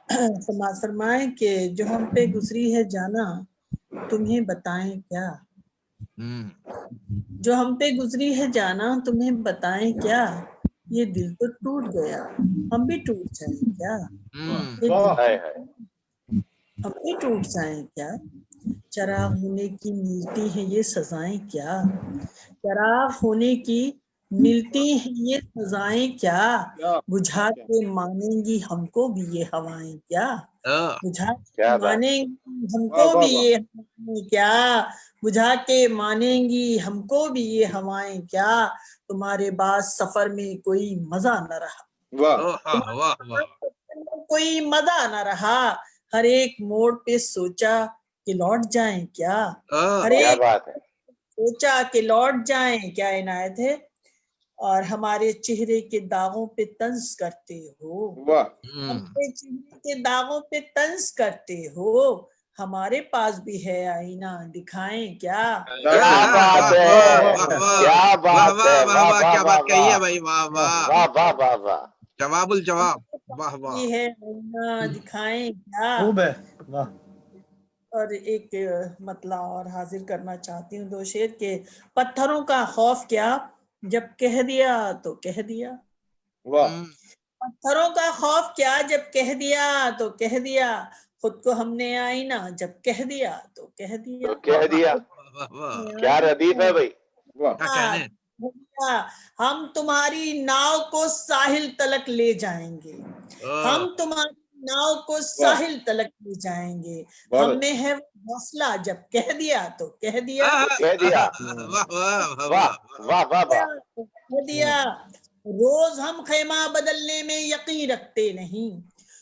समाज फरमाए कि जो हम पे गुजरी है जाना तुम्हें बताएं क्या, जो हम पे गुजरी है जाना तुम्हें बताएं क्या, ये दिल तो टूट गया हम भी टूट जाएं क्या, ये हाय दिल हाय। हम भी टूट जाएं क्या, चराग होने की मिलती है ये सजाएं क्या, चराग होने की मिलती है ये सजाएं क्या, बुझा के मानेंगी हमको भी ये हवाएं क्या, बुझा के क्या बात। मानेंगी हमको भी ये हवाएं क्या, बुझा के मानेंगी हमको भी ये हवाएं क्या, तुम्हारे बाद सफर में कोई मजा न रहा, कोई मजा न रहा, हर एक मोड़ पे सोचा कि लौट जाएं क्या, हर क्या एक बात है। सोचा कि लौट जाएं क्या इनायत है, और हमारे चेहरे के दागों पे तंज करते हो, हमारे चेहरे के दागों पे तंज करते हो, हमारे पास भी है आईना दिखाएं क्या, क्या बात है, क्या बात है, वाह वाह क्या वाह बात कही है वाह भाई, वाह वाह, वाह वाह वाह वाह। जवाबुल जवाब, वाह वाह। ये है आईना दिखाएं क्या। खूब है, वाह। और एक मतला और हाजिर करना चाहती हूँ, दो शेर के, पत्थरों का खौफ क्या जब कह दिया तो कह दिया, पत्थरों का खौफ क्या जब कह दिया तो कह दिया, खुद को हमने आईना जब कह दिया तो कह दिया, तो कह दिया। क्या रदीफ है भाई। क्या कहने। हम तुम्हारी नाव को साहिल तलक ले जाएंगे, हम तुम्हारी नाव को साहिल तलक ले जाएंगे, हम में है हौसला जब कह दिया तो कह दिया, कह दिया। वाह वाह वाह वाह वाह। कह दिया, रोज हम खेमा बदलने में यकीन रखते नहीं,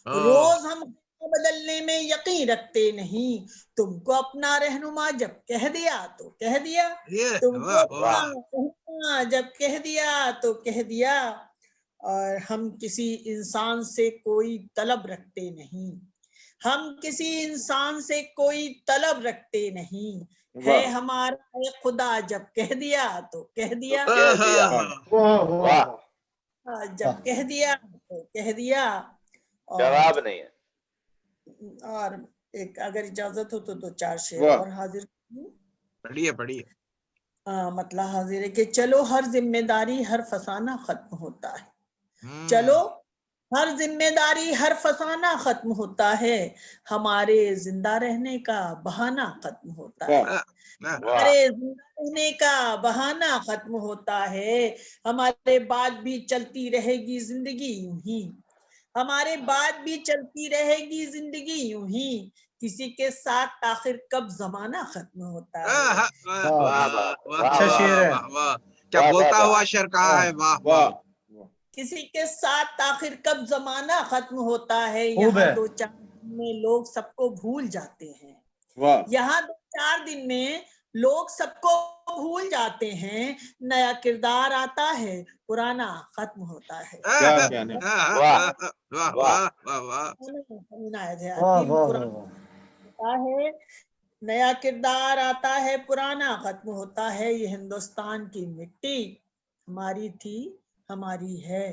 रोज हम खेमा बदलने में यकीन रखते नहीं, तुमको अपना रहनुमा जब कह दिया तो कह दिया, तुमको अपना रहनुमा जब कह दिया तो कह दिया, और हम किसी इंसान से कोई तलब रखते नहीं, हम किसी इंसान से कोई तलब रखते नहीं, है हमारा ये खुदा जब कह दिया तो कह दिया, कह दिया। वाह, जब कह दिया तो कह दिया। जवाब नहीं है। और एक अगर इजाजत हो तो दो चार शेर और हाजिर करूं। पढ़िए पढ़िए। मतलब हाजिर है कि चलो हर जिम्मेदारी हर फसाना खत्म होता है, चलो हर जिम्मेदारी हर फसाना खत्म होता है, हमारे जिंदा रहने का बहाना खत्म होता है, हमारे जिंदा रहने का बहाना खत्म होता है, हमारे बाद भी चलती रहेगी जिंदगी यूं ही, हमारे बाद भी चलती रहेगी जिंदगी यूं ही, किसी के साथ आखिर कब जमाना खत्म होता है। अच्छा शेर है। क्या बोलता हुआ शेर कहा है, वाह वाह। किसी के साथ आखिर कब जमाना खत्म होता है, यहाँ दो चार दिन में लोग सबको भूल जाते हैं, यहाँ दो चार दिन में लोग सबको भूल जाते हैं, नया किरदार आता है पुराना खत्म होता है। नया किरदार आता है पुराना खत्म होता है, ये हिंदुस्तान की मिट्टी हमारी थी हमारी है,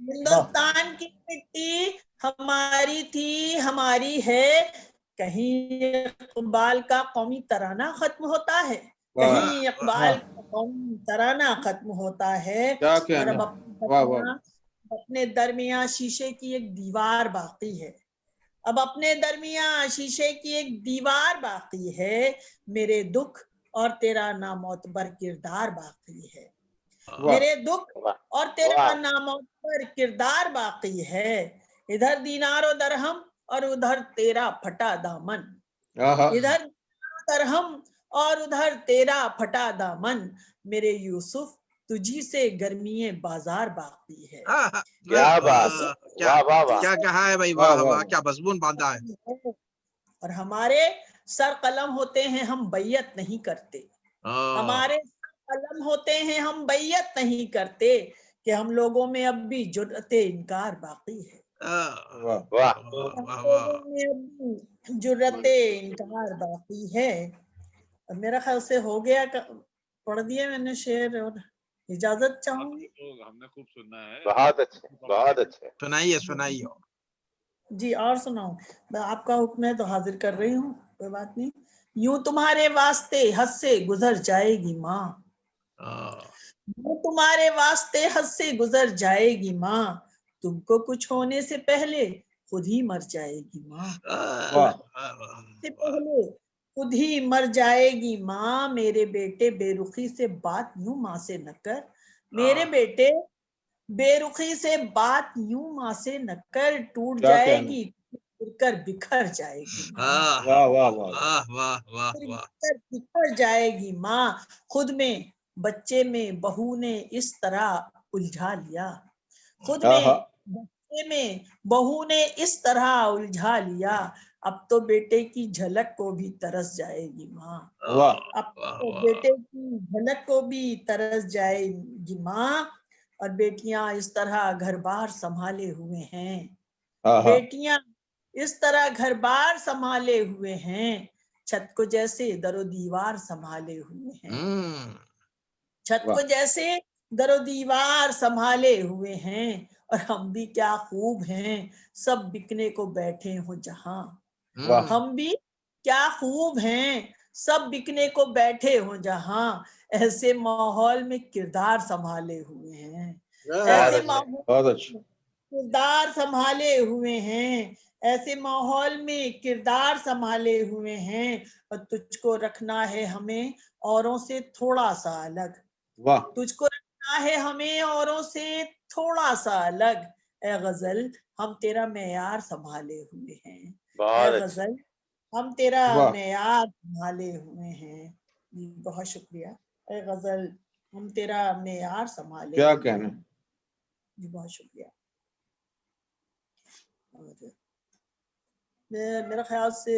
हिंदुस्तान की मिट्टी हमारी थी हमारी है, कहीं इकबाल का कौमी तराना खत्म होता है, कहीं इकबाल का कौमी तराना खत्म होता है, और अब अपने दरमियान शीशे की एक दीवार बाकी है, अब अपने दरमियान शीशे की एक दीवार बाकी है, मेरे दुख और तेरा नामौतबर किरदार बाकी है, मेरे दुख और तेरा नामौतबर किरदार बाकी है, इधर दीनार और दरहम और उधर तेरा फटा दामन, इधर दरहम और उधर तेरा फटा दामन, मेरे यूसुफ तुझी से गर्मीए बाजार बाकी है। क्या बात, क्या कहा है भाई, वाह वाह, क्या मजमून बांधा है। और हमारे सर कलम होते हैं हम बैयत नहीं करते, हमारे कलम होते हैं हम बैयत नहीं करते, कि हम लोगों में अब भी जुर्रते इनकार बाकी है, जुर्रते इनकार बाकी है। मेरा ख्याल से हो गया, पढ़ दिया मैंने शेर, और इजाजत चाहूंगी। हमने खूब सुनना है। बहुत अच्छे, बहुत अच्छे। सुनाइए सुनाइए। जी और सुनाओ। आपका हुक्म है तो हाजिर कर रही हूँ, कोई बात नहीं। यूं तुम्हारे वास्ते हद से गुजर जाएगी माँ, यूं तुम्हारे वास्ते हद से गुजर जाएगी माँ, तुमको कुछ होने से पहले खुद ही मर जाएगी माँ, से पहले खुद ही मर जाएगी माँ। मेरे बेटे बेरुखी से बात यूं माँ से न कर, मेरे बेटे बेरुखी से बात यूं माँ से न कर, टूट जाएगी कर बिखर जाएगी माँ, वाह वाह वाह बिखर जाएगी माँ। खुद में बच्चे में बहू ने इस तरह उलझा लिया, खुद में बच्चे में बहू ने इस तरह उलझा लिया, अब तो बेटे की झलक को भी तरस जाएगी माँ, अब तो बेटे की झलक को भी तरस जाएगी माँ। और बेटियां इस तरह घर बार संभाले हुए हैं, बेटियां इस तरह घर बार संभाले हुए हैं, छत को जैसे दरो दीवार संभाले हुए हैं, छत को जैसे दरो दीवार संभाले हुए हैं। और हम भी क्या खूब हैं, सब बिकने को बैठे हो जहां, हम भी क्या खूब हैं, सब बिकने को बैठे हो जहां, ऐसे माहौल में किरदार संभाले हुए हैं, ऐसे माहौल में किरदार संभाले हुए हैं, ऐसे माहौल में किरदार संभाले हुए हैं। और तुझको रखना है हमें औरों से थोड़ा सा अलग, तुझको रखना है हमें औरों से थोड़ा सा अलग, ए गजल हम तेरा मेयार संभाले हुए हैं, ए गजल हम तेरा मेयार संभाले हुए हैं। जी बहुत शुक्रिया। ए गजल हम तेरा मेयार संभाले, क्या कहना। जी बहुत शुक्रिया। मेरा ख्याल से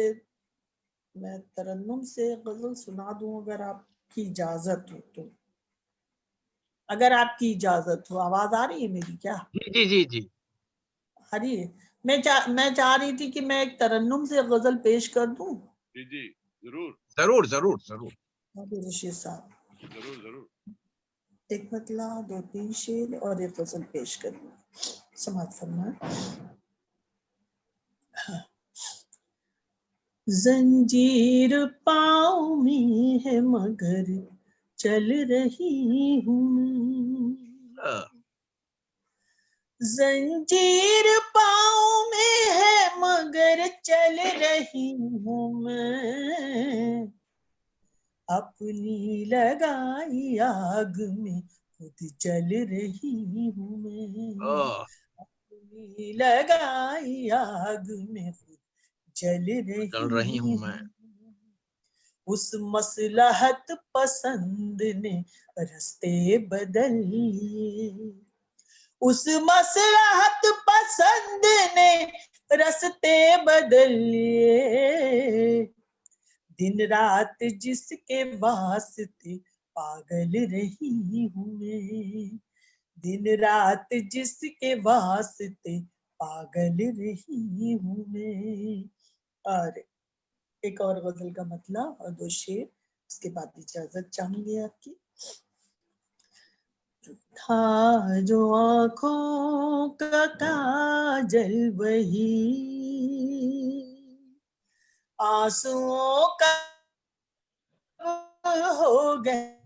मैं तरन्नुम से गजल सुना दूं अगर आपकी इजाजत हो तो, अगर आपकी इजाजत हो। आवाज आ रही है मेरी क्या? जी जी जी आ रही है। मैं चाह रही थी कि मैं एक तरन्नुम से गजल पेश कर दूं। जी जी जरूर जरूर जरूर जरूर रशीद साहब, जरूर जरूर। एक मतला 2-3 शेर और एक गजल पेश कर दूं, समाज फरमाए। जंजीर पाँव में है मगर चल रही हूँ, जंजीर पाँव में है मगर चल रही हूँ मैं, अपनी लगाई आग में खुद जल रही हूँ मैं, अपनी लगाई आग में खुद जल रही हूँ मैं। उस मसलहत पसंद ने रास्ते बदल लिए, उस मसलहत पसंद ने रास्ते बदल लिए, दिन रात जिसके वास्ते पागल रही हूँ मैं, दिन रात जिसके वास्ते पागल रही हूँ मैं। और एक और गजल का मतलब और 2 शेर, उसके बाद इजाजत चाहूंगी आपकी। था जो आँखों का काजल वही आंसुओं का हो गया,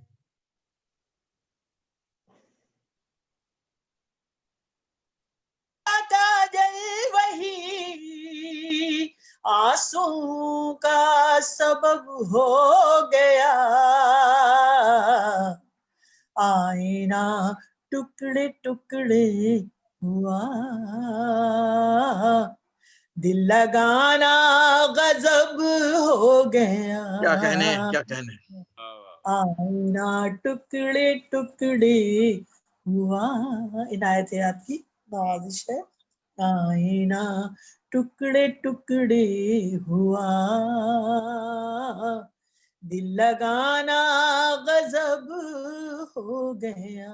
काजल वही आंसू का सबब हो गया, आईना टुकड़े टुकड़े हुआ, दिल लगाना गजब हो गया, क्या कहने क्या कहने। आईना टुकड़े टुकड़े हुआ, इनायत है आपकी, नवाजिश है। आईना टुकड़े टुकड़े हुआ, दिल लगाना गजब हो गया,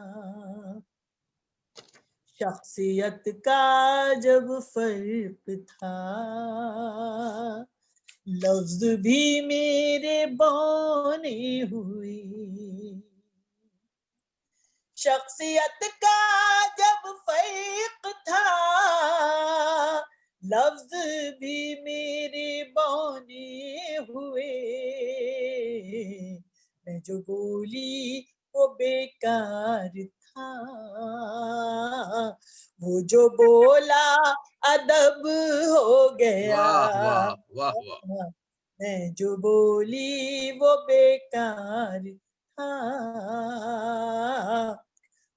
शख्सियत का जब फर्क था लफ्ज भी मेरे बौने हुई, शख्सियत का जब फर्क था लफ्ज भी मेरे बौने हुए, मैं जो बोली वो बेकार था, वो जो बोला अदब हो गया, वाह वाह वाह वाह। मैं जो बोली वो बेकार था,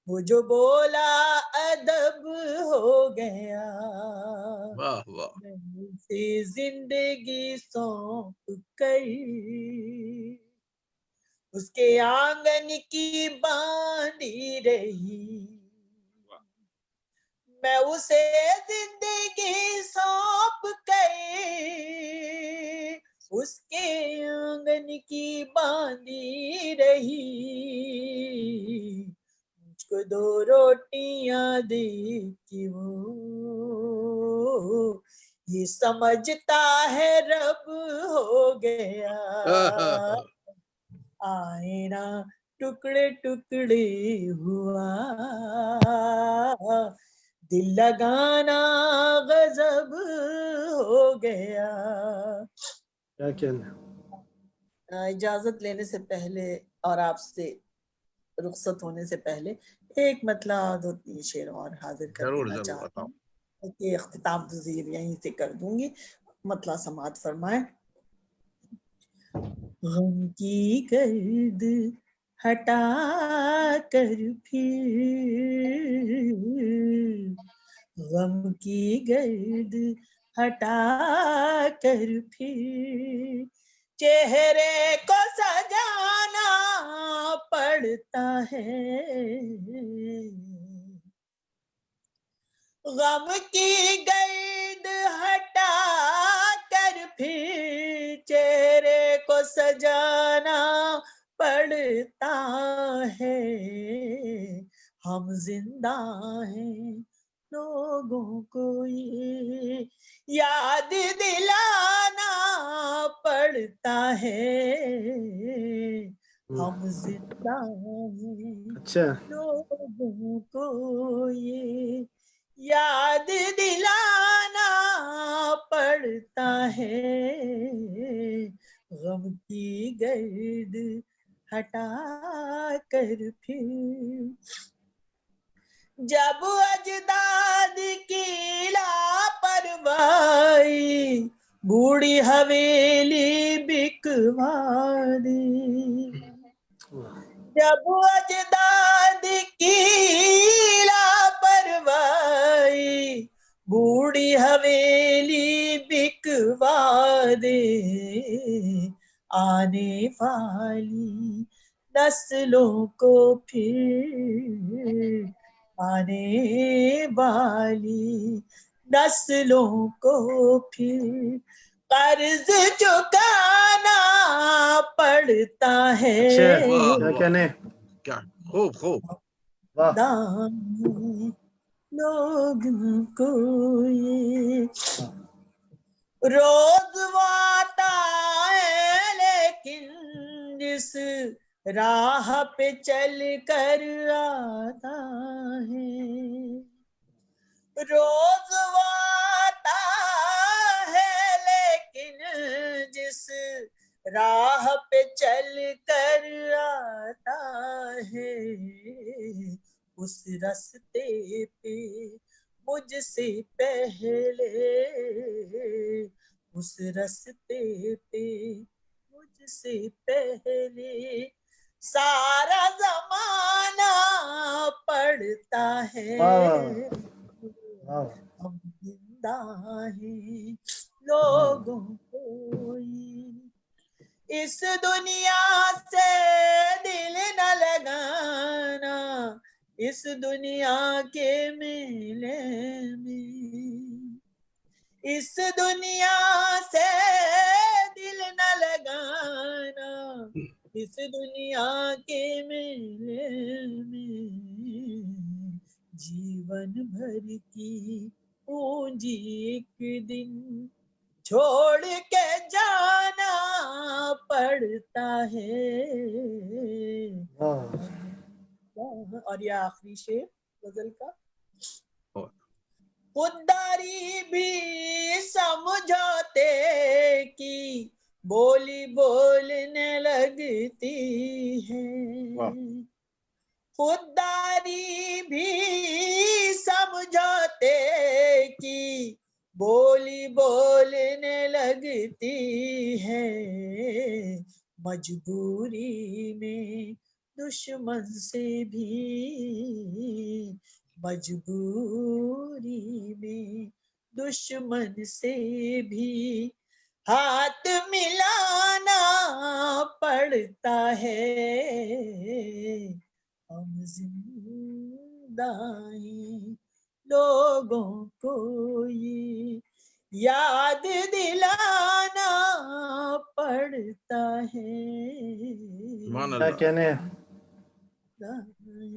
वो जो बोला अदब हो गया, वाह वाह। मैं से जिंदगी सौंप कर उसके आंगन की बांधी रही, मैं उसे जिंदगी सौंप कर उसके आंगन की बांधी रही, मुझको 2 रोटियां दे कि वो ये समझता है रब हो गया, आईना टुकड़े टुकड़े हुआ, दिल लगाना गजब हो गया। क्या कहना। इजाजत लेने से पहले और आपसे रुखसत होने से पहले एक मतलब 2-3 शेर और हाजिर कर जरूर देना जरूर चाहती बताओ। हूँ कि इख्तिताम तज़ीर यहीं से कर दूंगी, मतलब समात फरमाए। गम की गर्द हटा कर फिर, गम की गर्द हटा कर फिर, चेहरे को सजाना पड़ता है, गम की गर्द हटा कर फिर चेहरे को सजाना पड़ता है, हम जिंदा हैं लोगों को ये याद दिलाना पड़ता है, हम जिंदा हैं अच्छा लोगों को ये याद दिलाना पड़ता है, गम की गर्द हटा कर फिर, जब अजदाद की लापरवाही बूढ़ी हवेली बिकवा दी, जब अजदाद की लापरवाही बूढ़ी हवेली बिकवा दे, आने वाली नस्लों को फिर, आने वाली नस्लों को फिर कर्ज चुकाना पड़ता है, अच्छा वाह क्या वाह, कहने। क्या खूब खूब। वाह दाम लोगों को ये रोज आता है, लेकिन जिस राह पे चल कर आता है, रोज आता है, लेकिन जिस राह पे चल कर आता है, उस रास्ते पे मुझसे पहले, उस रास्ते पे मुझसे पहले सारा जमाना पड़ता है, वाह हम जिंदा हैं लोगों को ये इस दुनिया से दिल न लगाना, इस दुनिया के मेले में, इस दुनिया से दिल न लगाना, इस दुनिया के मेले में, जीवन भर की पूंजी एक दिन छोड़ के जाना पड़ता है, और यह आखिरी शेर गजल का, खुददारी भी समझौते की बोली बोलने लगती है। खुददारी भी समझौते की बोली बोलने लगती है। मजबूरी में दुश्मन से भी, मजबूरी में दुश्मन से भी हाथ मिलाना पड़ता है। हम जिंदा हैं, लोगों को ये याद दिलाना पड़ता है। मान क्या अल्लाह। कहने हैं?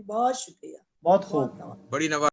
बहुत शुक्रिया, बहुत खूब। बड़ी नवाज